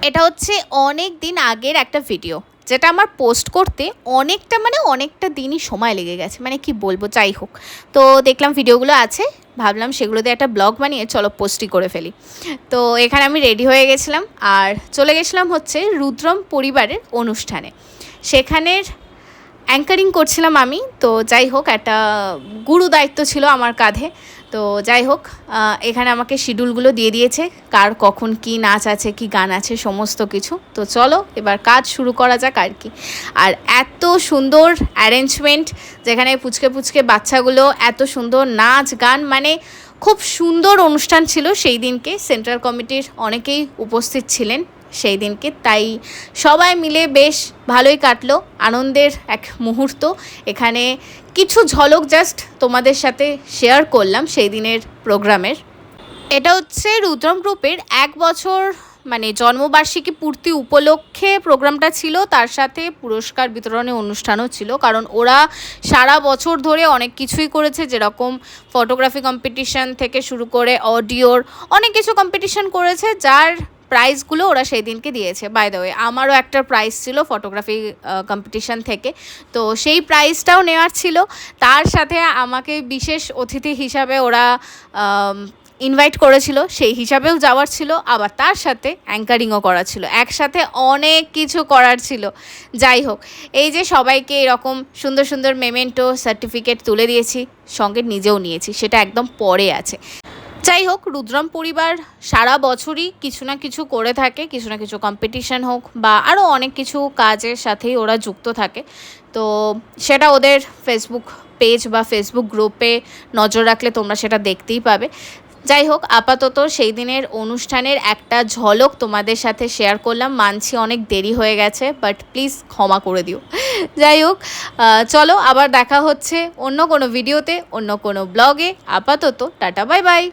এটা হচ্ছে অনেক দিন আগের একটা ভিডিও, যেটা আমার পোস্ট করতে অনেকটা দিনই সময় লেগে গেছে, মানে কি বলবো। যাই হোক, তো দেখলাম ভিডিওগুলো আছে, ভাবলাম সেগুলো দিয়ে একটা ব্লগ বানিয়ে চলো পোস্টই করে ফেলি। তো এখানে আমি রেডি হয়ে গেছিলাম আর চলে গেছিলাম হচ্ছে রুদ্রম পরিবারের অনুষ্ঠানে। সেখানের অ্যাঙ্কারিং করছিলাম আমি। তো যাই হোক, একটা গুরু দায়িত্ব ছিল আমার কাঁধে। তো যাই হোক, এখানে আমাকে শিডিউলগুলো দিয়ে দিয়েছে, কার কখন কি নাচ আছে, কি গান আছে, সমস্ত কিছু। তো চলো এবার কাজ শুরু করা যাক আর কি। আর এত সুন্দর অ্যারেঞ্জমেন্ট, যেখানে পুচকে পুচকে বাচ্চাগুলো এত সুন্দর নাচ গান, মানে খুব সুন্দর অনুষ্ঠান ছিল সেই দিনকে। সেন্ট্রাল কমিটির অনেকেই উপস্থিত ছিলেন সেই দিনকে, তাই সবাই মিলে বেশ ভালোই কাটলো, আনন্দের এক মুহূর্ত। এখানে কিছু ঝলক জাস্ট তোমাদের সাথে শেয়ার করলাম সেই দিনের প্রোগ্রামের। এটা হচ্ছে রুদ্রম গ্রুপের 1 বছর মানে জন্মবার্ষিকী পূর্তি উপলক্ষে প্রোগ্রামটা ছিল, তার সাথে পুরস্কার বিতরণী অনুষ্ঠানও ছিল। কারণ ওরা সারা বছর ধরে অনেক কিছুই করেছে, যেরকম ফটোগ্রাফি কম্পিটিশান থেকে শুরু করে অডিওর অনেক কিছু কম্পিটিশান করেছে, যার প্রাইজগুলো ওরা সেই দিনকে দিয়েছে। বাই দ্য ওয়ে, আমারও একটা প্রাইজ ছিল ফটোগ্রাফি কম্পিটিশান থেকে, তো সেই প্রাইজটাও নেওয়ার ছিল। তার সাথে আমাকে বিশেষ অতিথি হিসাবে ওরা ইনভাইট করেছিল, সেই হিসাবেও যাওয়ার ছিল, আবার তার সাথে অ্যাঙ্কারিংও করা ছিল, একসাথে অনেক কিছু করার ছিল। যাই হোক, এই যে সবাইকে এরকম সুন্দর সুন্দর মেমেন্টো সার্টিফিকেট তুলে দিয়েছি, সঙ্গে নিজেও নিয়েছি, সেটা একদম পরে আছে। যাই হোক, রুদ্রম পরিবার সারা বছরই কিছু না কিছু করে থাকে, কিছু না কিছু কম্পিটিশান হোক বা আরও অনেক কিছু কাজের সাথেই ওরা যুক্ত থাকে। তো সেটা ওদের ফেসবুক পেজ বা ফেসবুক গ্রুপে নজর রাখলে তোমরা সেটা দেখতেই পাবে। যাই হোক, আপাতত সেই দিনের অনুষ্ঠানের একটা ঝলক তোমাদের সাথে শেয়ার করলাম। মানছি অনেক দেরি হয়ে গেছে, বাট প্লিজ ক্ষমা করে দিও। যাই হোক, চলো আবার দেখা হচ্ছে অন্য কোনো ভিডিওতে, অন্য কোনো ব্লগে। আপাতত টাটা, বাই বাই।